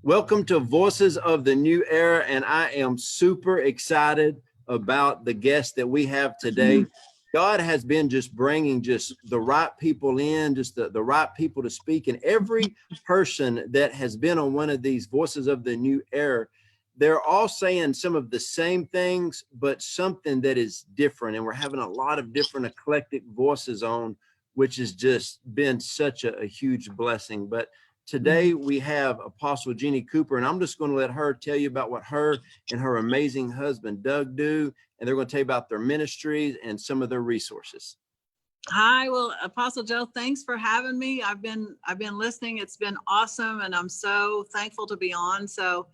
Welcome to Voices of the New Era, and I am super excited about the guest that we have today. God has been just bringing just the right people in, just the right people to speak, and every person that has been on one of these Voices of the New Era, they're all saying some of the same things, but something that is different, and we're having a lot of different eclectic voices on, which has just been such a huge blessing. But today we have Apostle Jeannie Cooper, and I'm just going to let her tell you about what her and her amazing husband, Doug, do. And they're going to tell you about their ministries and some of their resources. Hi, well, Apostle Joe, thanks for having me. I've been listening. It's been awesome, and I'm so thankful to be on. So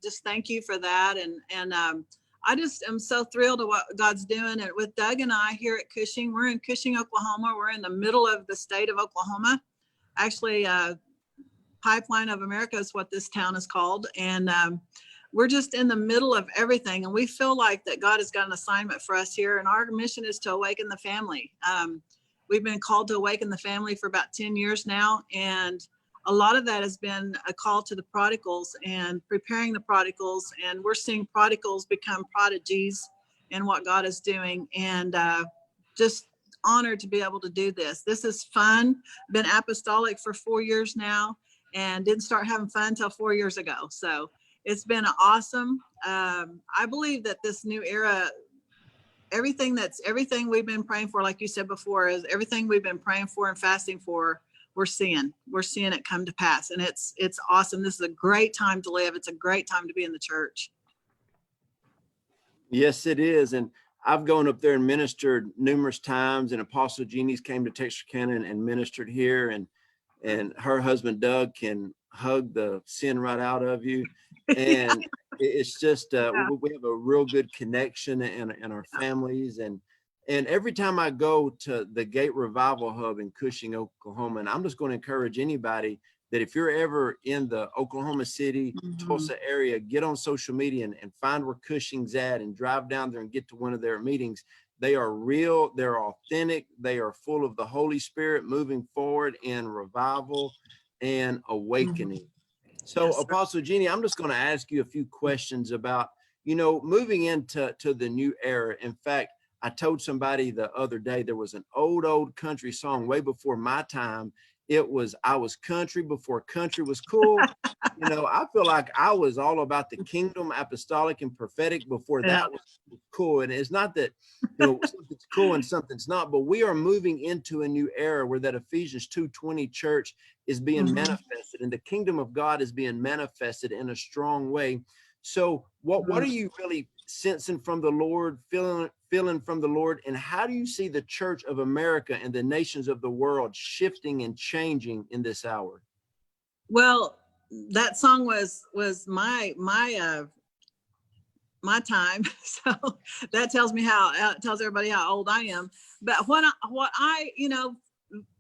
just thank you for that. And I just am so thrilled to what God's doing. And with Doug and I here at Cushing, we're in Cushing, Oklahoma. We're in the middle of the state of Oklahoma. Actually, Pipeline of America is what this town is called. And we're just in the middle of everything. And we feel like that God has got an assignment for us here. And our mission is to awaken the family. We've been called to awaken the family for about 10 years now. And a lot of that has been a call to the prodigals and preparing the prodigals. And we're seeing prodigals become prodigies in what God is doing. And just honored to be able to do this. This is fun. Been apostolic for 4 years now and didn't start having fun until 4 years ago. So it's been awesome. I believe that this new era, everything we've been praying for, like you said before, is everything we've been praying for and fasting for, we're seeing it come to pass. And it's awesome. This is a great time to live. It's a great time to be in the church. Yes, it is. And I've gone up there and ministered numerous times, and Apostle Jeannie's came to Texarkana and ministered here, and her husband, Doug, can hug the sin right out of you. And it's just, we have a real good connection in our families. And every time I go to the Gate Revival Hub in Cushing, Oklahoma, and I'm just going to encourage anybody that if you're ever in the Oklahoma City, Tulsa area, get on social media and find where Cushing's at and drive down there and get to one of their meetings. They are real, they're authentic, they are full of the Holy Spirit moving forward in revival and awakening. So, yes, Apostle Jeannie, I'm just going to ask you a few questions about, moving into the new era. In fact, I told somebody the other day, there was an old country song way before my time. It was, I was country before country was cool. I feel like I was all about the kingdom, apostolic and prophetic before that was cool. And it's not that, something's cool and something's not, but we are moving into a new era where that Ephesians 2:20 church is being manifested, and the kingdom of God is being manifested in a strong way. So what are you really sensing from the Lord, feeling from the Lord, and how do you see the church of America and the nations of the world shifting and changing in this hour? Well, that song was my time, so that tells me tells everybody how old I am. But what I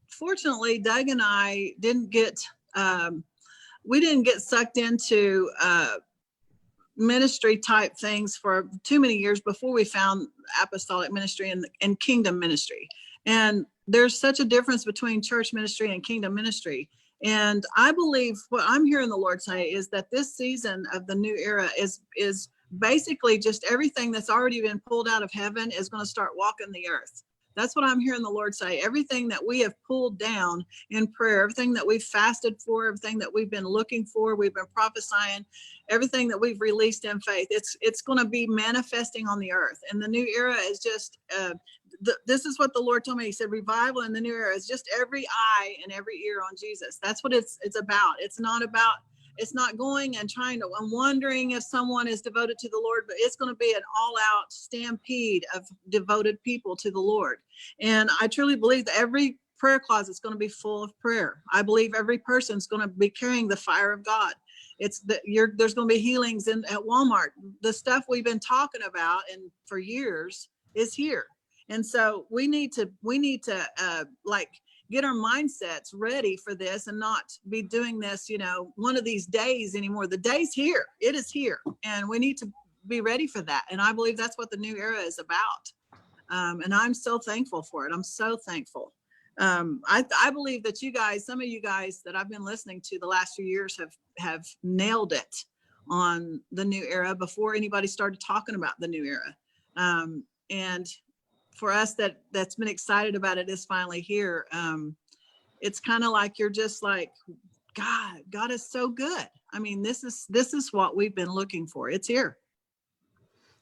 fortunately, Doug and I didn't get sucked into ministry type things for too many years before we found apostolic ministry and kingdom ministry. And there's such a difference between church ministry and kingdom ministry. And I believe what I'm hearing the Lord say is that this season of the new era is basically just everything that's already been pulled out of heaven is going to start walking the earth. That's what I'm hearing the Lord say. Everything that we have pulled down in prayer, everything that we've fasted for, everything that we've been looking for, we've been prophesying, everything that we've released in faith, it's going to be manifesting on the earth. And the new era is just, this is what the Lord told me. He said, revival in the new era is just every eye and every ear on Jesus. That's what it's about. It's not going and trying to, I'm wondering if someone is devoted to the Lord, but it's going to be an all-out stampede of devoted people to the Lord. And I truly believe that every prayer closet is going to be full of prayer. I believe every person's going to be carrying the fire of God. There's going to be healings at Walmart. The stuff we've been talking about and for years is here. And so we need to get our mindsets ready for this and not be doing this, one of these days anymore. The day's here. It is here. And we need to be ready for that. And I believe that's what the new era is about. And I'm so thankful for it. I'm so thankful. I believe that you guys, some of you guys that I've been listening to the last few years have nailed it on the new era before anybody started talking about the new era. And for us that's been excited about it is finally here. It's kind of like you're just like, God is so good. I mean, this is what we've been looking for. It's here.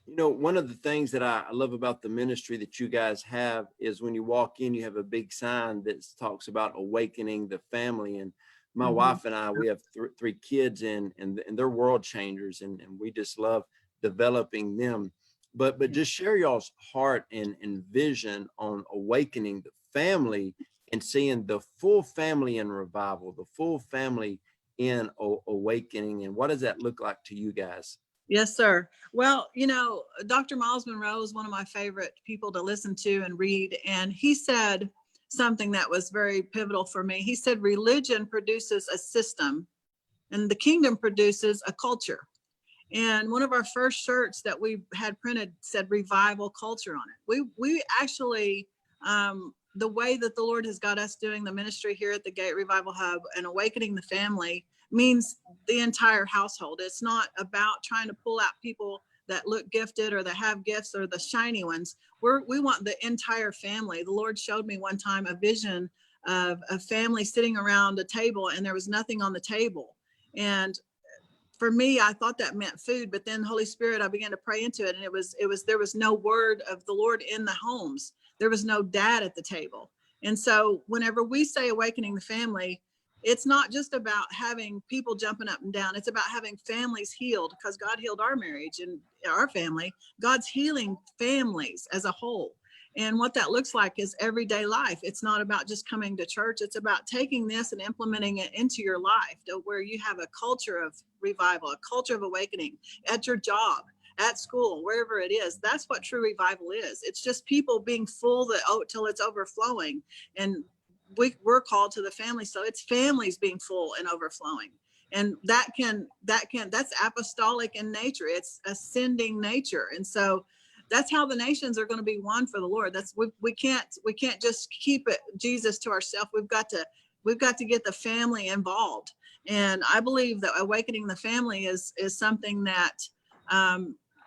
You know, one of the things that I love about the ministry that you guys have is when you walk in, you have a big sign that talks about awakening the family. And my wife and I, we have three kids and they're world changers, and we just love developing them. But just share y'all's heart and vision on awakening the family and seeing the full family in revival, the full family in awakening. And what does that look like to you guys? Yes, sir. Well, you know, Dr. Miles Monroe is one of my favorite people to listen to and read. And he said something that was very pivotal for me. He said, religion produces a system and the kingdom produces a culture. And one of our first shirts that we had printed said revival culture on it. We actually, the way that the Lord has got us doing the ministry here at the Gate Revival Hub and awakening the family means the entire household. It's not about trying to pull out people that look gifted or that have gifts or the shiny ones. We want the entire family. The Lord showed me one time a vision of a family sitting around a table and there was nothing on the table. And for me, I thought that meant food, but then Holy Spirit, I began to pray into it. And there was no word of the Lord in the homes. There was no dad at the table. And so whenever we say awakening the family, it's not just about having people jumping up and down. It's about having families healed, because God healed our marriage and our family. God's healing families as a whole. And what that looks like is everyday life. It's not about just coming to church. It's about taking this and implementing it into your life, to where you have a culture of revival, a culture of awakening at your job, at school, wherever it is. That's what true revival is. It's just people being full till it's overflowing. And we're called to the family. So it's families being full and overflowing. And that's apostolic in nature. It's ascending nature. And so that's how the nations are going to be one for the Lord. We can't just keep it Jesus to ourselves. We've got to get the family involved. And I believe that awakening the family is something that,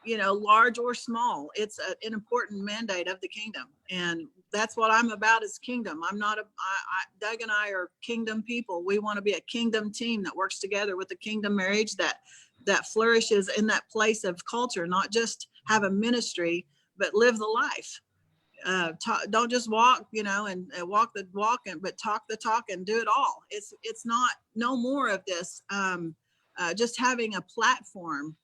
large or small, it's an important mandate of the kingdom. And that's what I'm about, is kingdom. Doug and I are kingdom people. We want to be a kingdom team that works together with the kingdom marriage that flourishes in that place of culture, not just have a ministry, but live the life. Don't just walk, and walk the walk, but talk the talk and do it all. It's not no more of this just having a platform.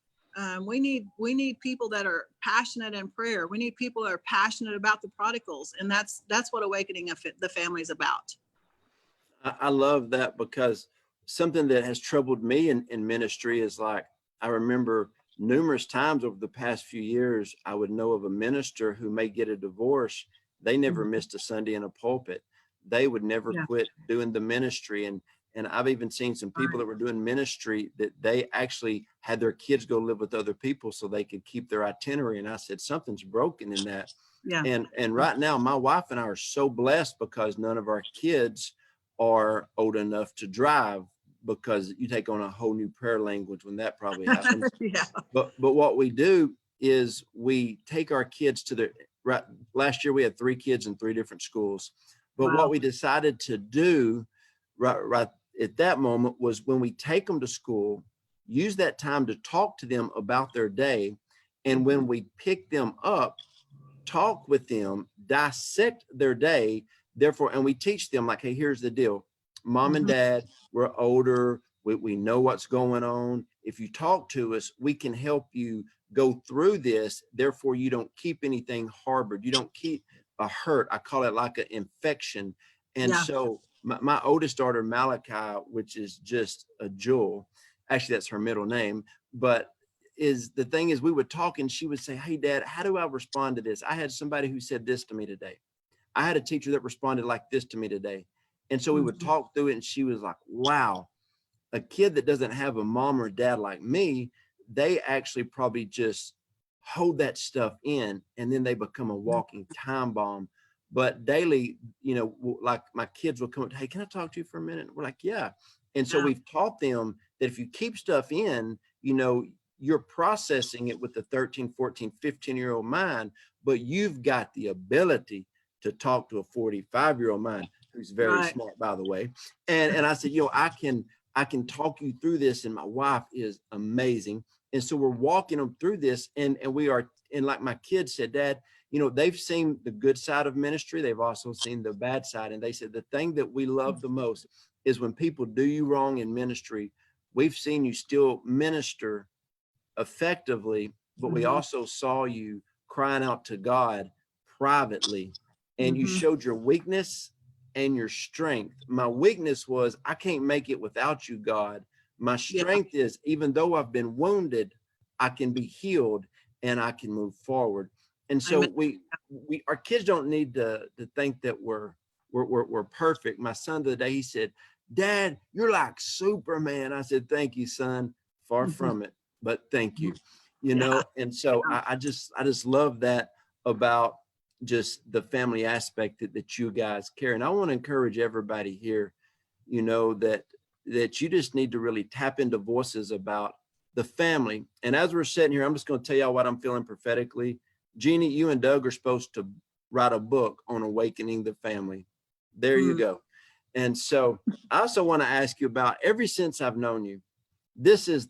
We need people that are passionate in prayer. We need people that are passionate about the prodigals, and that's what awakening the family is about. I love that, because something that has troubled me in ministry is, like, I remember numerous times over the past few years, I would know of a minister who may get a divorce. They never missed a Sunday in a pulpit. They would never quit doing the ministry. And I've even seen some people that were doing ministry that they actually had their kids go live with other people so they could keep their itinerary. And I said, something's broken in that. Yeah. And right now, my wife and I are so blessed because none of our kids are old enough to drive, because you take on a whole new prayer language when that probably happens. Yeah. But what we do is we take our kids to last year we had 3 kids in 3 different schools. But what we decided to do right at that moment was, when we take them to school, use that time to talk to them about their day. And when we pick them up, talk with them, dissect their day. Therefore, and we teach them, like, hey, here's the deal. Mom and dad, we're older. We know what's going on. If you talk to us, we can help you go through this. Therefore, you don't keep anything harbored. You don't keep a hurt. I call it like an infection. And so my oldest daughter, Malachi, which is just a jewel. Actually, that's her middle name. But the thing is, we would talk and she would say, hey, Dad, how do I respond to this? I had somebody who said this to me today. I had a teacher that responded like this to me today. And so we would talk through it, and she was like, wow, a kid that doesn't have a mom or dad like me, they actually probably just hold that stuff in, and then they become a walking time bomb. But daily, like my kids will come up, hey, can I talk to you for a minute? We're like, yeah. And so we've taught them that if you keep stuff in, you're processing it with the 13, 14, 15-year-old mind, but you've got the ability to talk to a 45-year-old mind who's very smart, by the way. And I said, I can talk you through this. And my wife is amazing. And so we're walking them through this, and we are, and like my kids said, Dad, they've seen the good side of ministry. They've also seen the bad side. And they said, the thing that we love the most is when people do you wrong in ministry, we've seen you still minister effectively, but we also saw you crying out to God privately, and you showed your weakness and your strength. My weakness was, I can't make it without you, God. My strength is, even though I've been wounded, I can be healed and I can move forward. And so our kids don't need to think that we're perfect. My son the other day, he said, Dad, you're like Superman. I said, thank you, son. Far from it, but thank you. And so I just love that about just the family aspect that you guys carry. And I want to encourage everybody here, that you just need to really tap into voices about the family. And as we're sitting here, I'm just going to tell y'all what I'm feeling prophetically. Jeannie, you and Doug are supposed to write a book on awakening the family. There you go. And so I also want to ask you about, ever since I've known you, this is,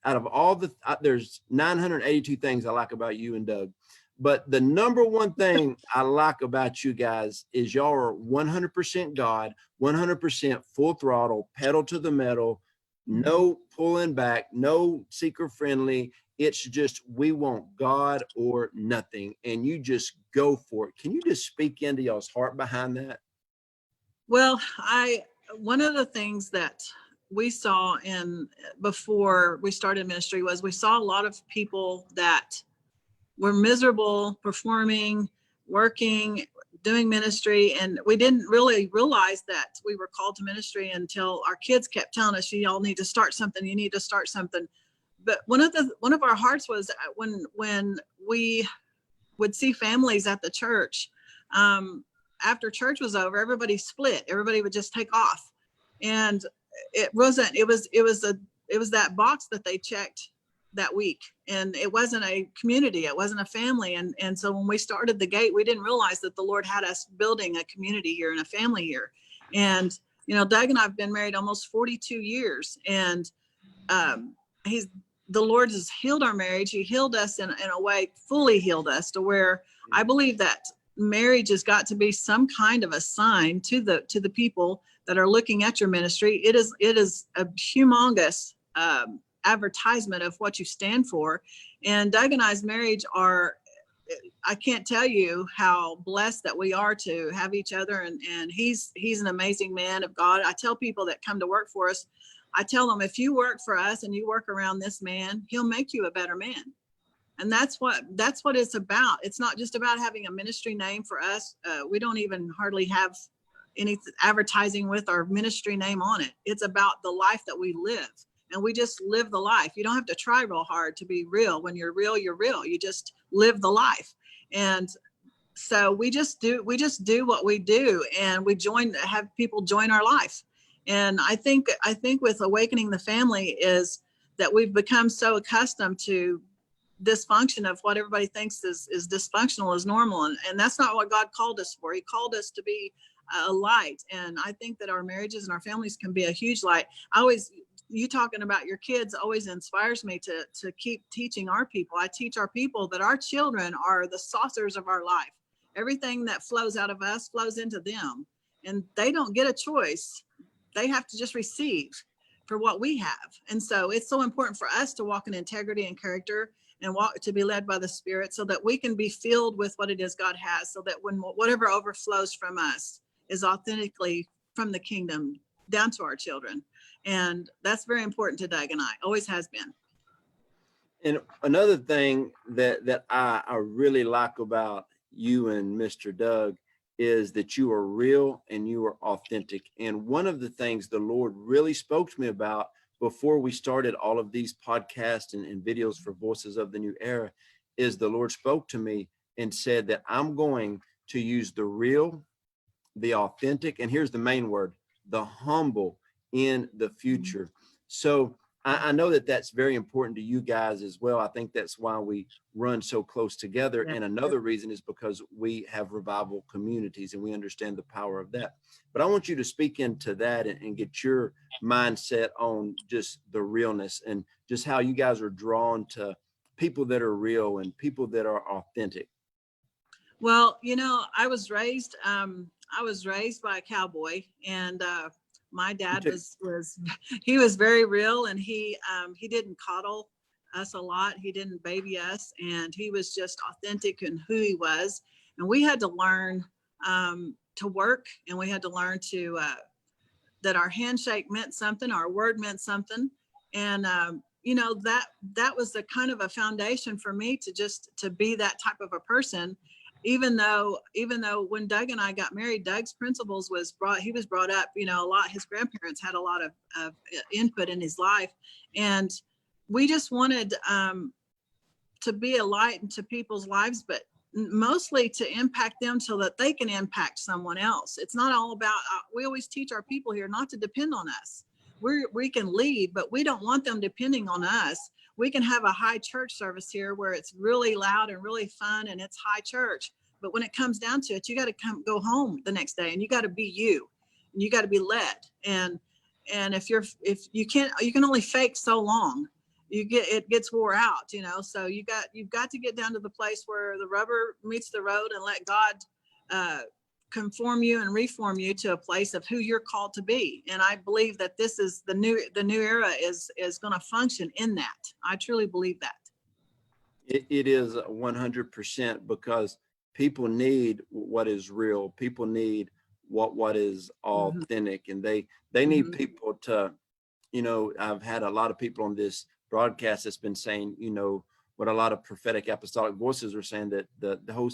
out of all there's 982 things I like about you and Doug, but the number one thing I like about you guys is y'all are 100% God, 100% full throttle, pedal to the metal, no pulling back, no seeker friendly. It's just, we want God or nothing. And you just go for it. Can you just speak into y'all's heart behind that? Well, one of the things that we saw before we started ministry was we saw a lot of people that were miserable, performing, working, doing ministry. And we didn't really realize that we were called to ministry until our kids kept telling us, you all need to start something. You need to start something. But one of our hearts was when we would see families at the church, after church was over, everybody split. Everybody would just take off. And it was that box that they checked that week. And it wasn't a community. It wasn't a family. And so when we started the gate, we didn't realize that the Lord had us building a community here and a family here. And, Doug and I have been married almost 42 years, and the Lord has healed our marriage. He healed us in a way, fully healed us, to where I believe that marriage has got to be some kind of a sign to the people that are looking at your ministry. It is a humongous advertisement of what you stand for. And Doug and I's marriage I can't tell you how blessed that we are to have each other. And he's an amazing man of God. I tell people that come to work for us, I tell them, if you work for us and you work around this man, he'll make you a better man. And that's what it's about. It's not just about having a ministry name for us. We don't even hardly have any advertising with our ministry name on it. It's about the life that we live, and we just live the life. You don't have to try real hard to be real. When you're real, you're real. You just live the life. And so we just do what we do, and we have people join our life. And I think with awakening the family is that we've become so accustomed to dysfunction of what everybody thinks is dysfunctional is normal. And that's not what God called us for. He called us to be a light. And I think that our marriages and our families can be a huge light. You talking about your kids always inspires me to keep teaching our people. I teach our people that our children are the saucers of our life. Everything that flows out of us flows into them, and they don't get a choice. They have to just receive for what we have. And so it's so important for us to walk in integrity and character, and to be led by the Spirit, so that we can be filled with what it is God has, so that when whatever overflows from us is authentically from the kingdom down to our children. And that's very important to Doug and I, always has been. And another thing that I really like about you and Mr. Doug is that you are real and you are authentic. And one of the things the Lord really spoke to me about before we started all of these podcasts and videos for Voices of the New Era is the Lord spoke to me and said that I'm going to use the real, the authentic, and here's the main word, the humble in the future. So I know that that's very important to you guys as well. I think that's why we run so close together. Yeah. And another reason is because we have revival communities and we understand the power of that. But I want you to speak into that and get your mindset on just the realness and just how you guys are drawn to people that are real and people that are authentic. Well, I was raised by a cowboy, and my dad was he was very real, and he didn't coddle us a lot. He didn't baby us, and he was just authentic in who he was. And we had to learn to work, and we had to learn to that our handshake meant something, our word meant something, and that was the kind of a foundation for me to be that type of a person. Even though when Doug and I got married, Doug's principles he was brought up, a lot. His grandparents had a lot of input in his life, and we just wanted to be a light into people's lives, but mostly to impact them so that they can impact someone else. It's not all about, we always teach our people here not to depend on us. We can lead, but we don't want them depending on us. We can have a high church service here where it's really loud and really fun and it's high church. But when it comes down to it, you got to go home the next day and you got to be you, and you got to be led. And if you can only fake so long, it gets wore out, so you've got to get down to the place where the rubber meets the road and let God conform you and reform you to a place of who you're called to be. And I believe that this is the new era is going to function in that. I truly believe that. It is 100%, because people need what is real. People need what is authentic, and they need people to, I've had a lot of people on this broadcast that's been saying, what a lot of prophetic apostolic voices are saying, that the whole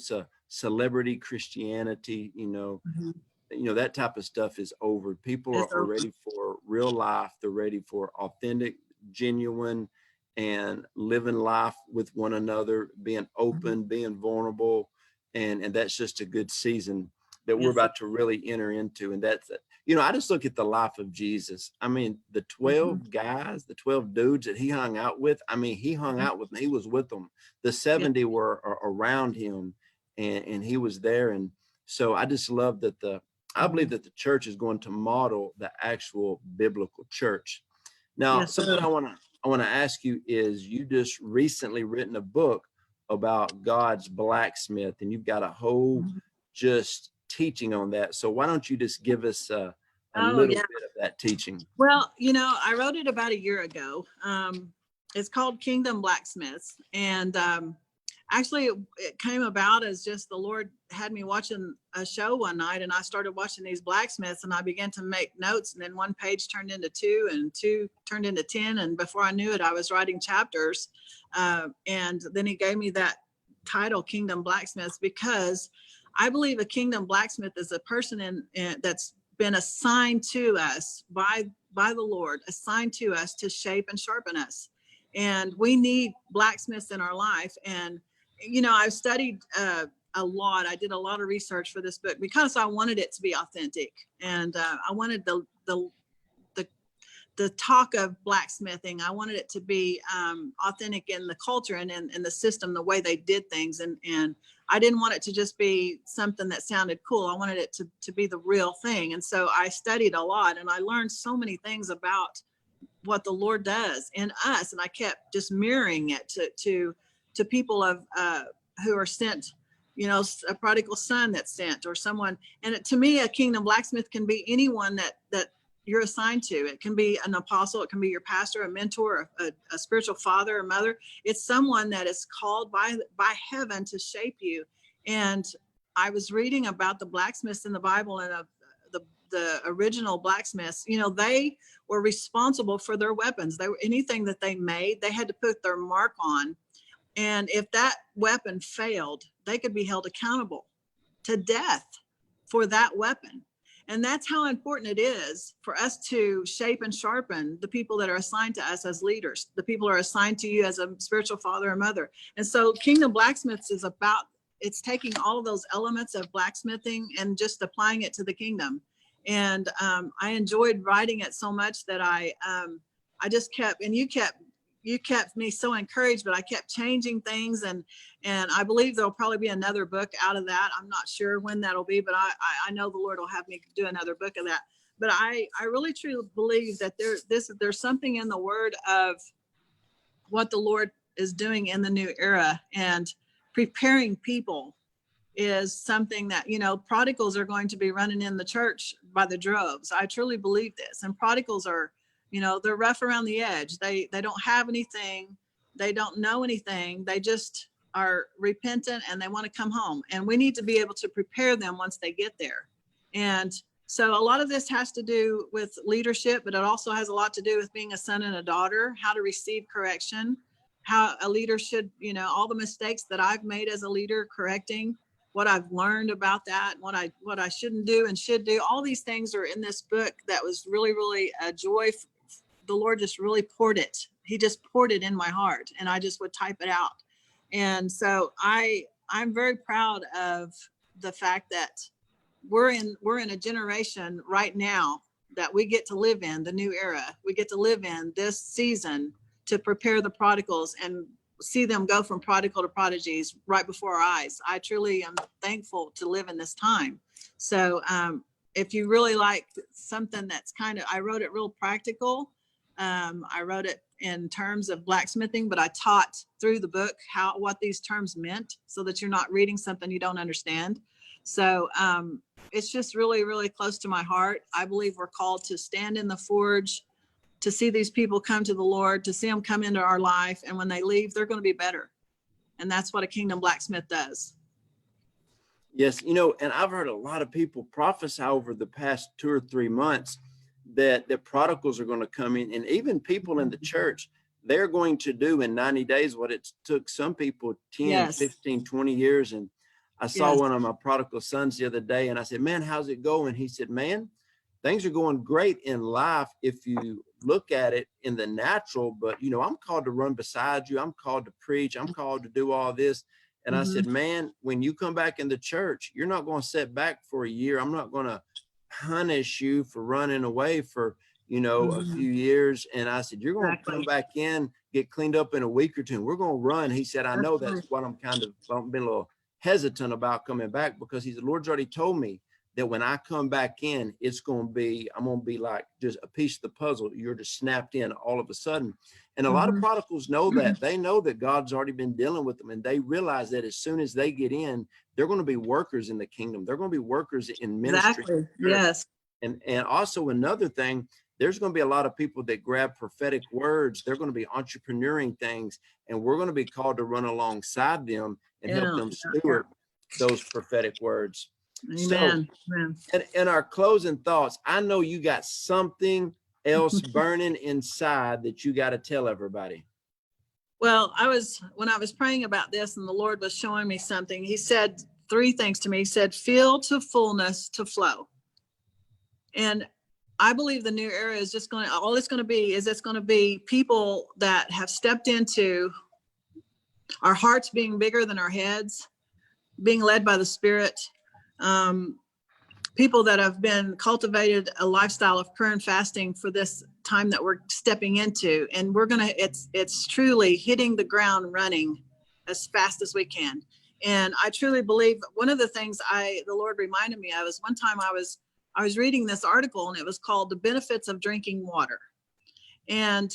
celebrity Christianity, that type of stuff is over. People are ready for real life. They're ready for authentic, genuine, and living life with one another, being open, being vulnerable. And that's just a good season that we're about to really enter into. And that's, I just look at the life of Jesus. I mean, the 12 guys, the 12 dudes that he hung out with, he hung out with them. He was with them. The 70 were around him, and he was there. And so I just love that I believe that the church is going to model the actual biblical church. Now, something I want to ask you is, you just recently written a book about God's blacksmith, and you've got a whole just teaching on that. So why don't you just give us a little bit of that teaching? Well, I wrote it about a year ago. It's called Kingdom Blacksmiths. And actually, it came about as just the Lord had me watching a show one night, and I started watching these blacksmiths, and I began to make notes, and then one page turned into 2, and 2 turned into 10. And before I knew it, I was writing chapters. And then he gave me that title, Kingdom Blacksmiths, because I believe a kingdom blacksmith is a person that's been assigned to us by the Lord, assigned to us to shape and sharpen us. And we need blacksmiths in our life. And, I've studied a lot. I did a lot of research for this book because I wanted it to be authentic. And I wanted the talk of blacksmithing, I wanted it to be authentic in the culture and in the system, the way they did things. And I didn't want it to just be something that sounded cool. I wanted it to be the real thing. And so I studied a lot, and I learned so many things about what the Lord does in us. And I kept just mirroring it to people who are sent, a prodigal son that's sent, or someone. And to me, a kingdom blacksmith can be anyone that you're assigned to. It can be an apostle, it can be your pastor, a mentor, a spiritual father or mother. It's someone that is called by heaven to shape you. And I was reading about the blacksmiths in the Bible, and the original blacksmiths, they were responsible for their weapons. Anything that they made, they had to put their mark on. And if that weapon failed, they could be held accountable to death for that weapon. And that's how important it is for us to shape and sharpen the people that are assigned to us as leaders, the people who are assigned to you as a spiritual father or mother. And so Kingdom Blacksmiths is about it's taking all of those elements of blacksmithing and just applying it to the kingdom. And I enjoyed writing it so much that I just kept, and you kept me so encouraged, but I kept changing things. And I believe there'll probably be another book out of that. I'm not sure when that'll be, but I know the Lord will have me do another book of that. But I really truly believe that there's something in the word of what the Lord is doing in the new era, and preparing people is something that, prodigals are going to be running in the church by the droves. I truly believe this. And prodigals are, they're rough around the edge. They don't have anything. They don't know anything. They just are repentant and they want to come home. And we need to be able to prepare them once they get there. And so a lot of this has to do with leadership, but it also has a lot to do with being a son and a daughter, how to receive correction, how a leader should, all the mistakes that I've made as a leader, correcting what I've learned about that, what I shouldn't do and should do. All these things are in this book that was really, really a joy. The Lord just really poured it. He just poured it in my heart, and I just would type it out. And so I'm very proud of the fact that we're in a generation right now that we get to live in, the new era. We get to live in this season to prepare the prodigals and see them go from prodigal to prodigies right before our eyes. I truly am thankful to live in this time. So if you really like something that's I wrote it real practical. I wrote it in terms of blacksmithing, but I taught through the book what these terms meant, so that you're not reading something you don't understand. So it's just really, really close to my heart. I believe we're called to stand in the forge, to see these people come to the Lord, to see them come into our life. And when they leave, they're going to be better. And that's what a kingdom blacksmith does. Yes. And I've heard a lot of people prophesy over the past 2 or 3 months that the prodigals are going to come in, and even people in the church, they're going to do in 90 days what it took some people 10, Yes. 15, 20 years. And I saw Yes. one of my prodigal sons the other day, and I said, man, how's it going? He said, man, things are going great in life if you look at it in the natural, but I'm called to run beside you. I'm called to preach. I'm called to do all this. And I said, man, when you come back in the church, you're not going to sit back for a year. I'm not going to punish you for running away for, a few years. And I said, you're going to come back in, get cleaned up in a week or two, and we're going to run. He said, I know that's what I'm been a little hesitant about coming back, because he said, Lord's already told me that when I come back in, I'm going to be like just a piece of the puzzle. You're just snapped in all of a sudden. And a lot of prodigals know that. They know that God's already been dealing with them, and they realize that as soon as they get in, they're going to be workers in the kingdom. They're going to be workers in ministry. Exactly. Yes. And also another thing, there's going to be a lot of people that grab prophetic words. They're going to be entrepreneuring things, and we're going to be called to run alongside them and help them steward those prophetic words. Amen. So, in our closing thoughts, I know you got something else burning inside that you got to tell everybody. Well, when I was praying about this and the Lord was showing me something, he said 3 things to me. He said, fill to fullness to flow. And I believe the new era is just it's going to be people that have stepped into our hearts being bigger than our heads, being led by the Spirit. People that have been cultivated a lifestyle of prayer and fasting for this time that we're stepping into. And it's truly hitting the ground running as fast as we can. And I truly believe one of the things the Lord reminded me of is one time I was reading this article, and it was called The Benefits of Drinking Water. And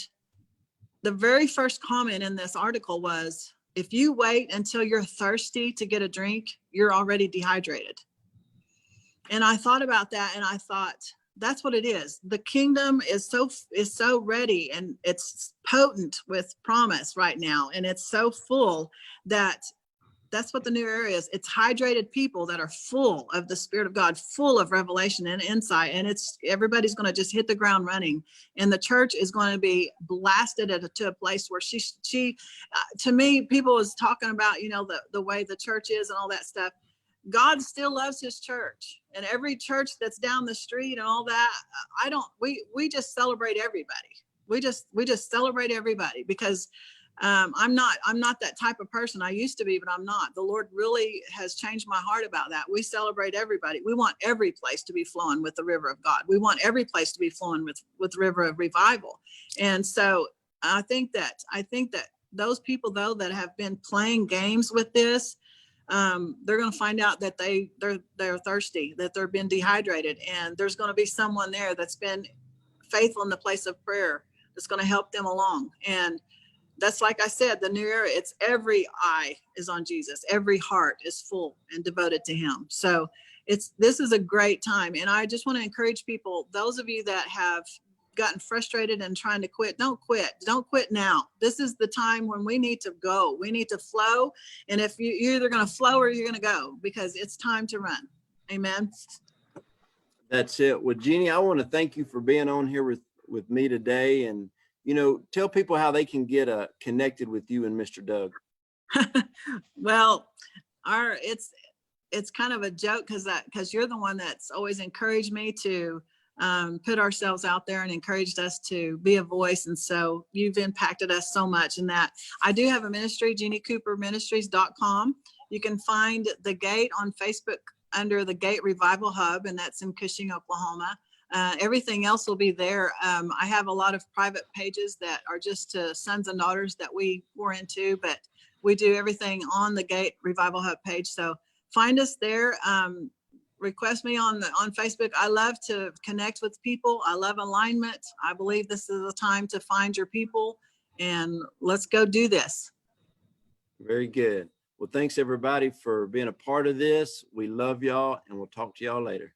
the very first comment in this article was, if you wait until you're thirsty to get a drink, you're already dehydrated. And I thought about that, and I thought, that's what it is. The kingdom is so ready, and it's potent with promise right now. And it's so full that's what the new era is. It's hydrated people that are full of the Spirit of God, full of revelation and insight. And everybody's going to just hit the ground running. And the church is going to be blasted to a place where she to me, people was talking about, the way the church is and all that stuff. God still loves his church, and every church that's down the street and all that. We just celebrate everybody. We just celebrate everybody, because I'm not that type of person. I used to be, but I'm not. The Lord really has changed my heart about that. We celebrate everybody. We want every place to be flowing with the river of God. We want every place to be flowing with river of revival. And so I think that those people though that have been playing games with this, they're going to find out that they're thirsty, that they're been dehydrated, and there's going to be someone there that's been faithful in the place of prayer that's going to help them along. And that's, like I said, the new era, it's every eye is on Jesus. Every heart is full and devoted to him. So this is a great time. And I just want to encourage people, those of you that have gotten frustrated and trying to quit, don't quit. Don't quit now. This is the time when we need to go. We need to flow. And if you're either going to flow or you're going to go, because it's time to run. Amen. That's it. Well, Jeannie, I want to thank you for being on here with me today, and tell people how they can get connected with you and Mr. Doug. Well, it's kind of a joke because you're the one that's always encouraged me to put ourselves out there and encouraged us to be a voice. And so you've impacted us so much in that. I do have a ministry, JeannieCooperMinistries.com. You can find the Gate on Facebook under the Gate Revival Hub, and that's in Cushing, Oklahoma. Everything else will be there. I have a lot of private pages that are just to sons and daughters that we pour into, but we do everything on the Gate Revival Hub page. So find us there. Request me on Facebook. I love to connect with people. I love alignment. I believe this is a time to find your people, and let's go do this. Very good. Well, thanks everybody for being a part of this. We love y'all, and we'll talk to y'all later.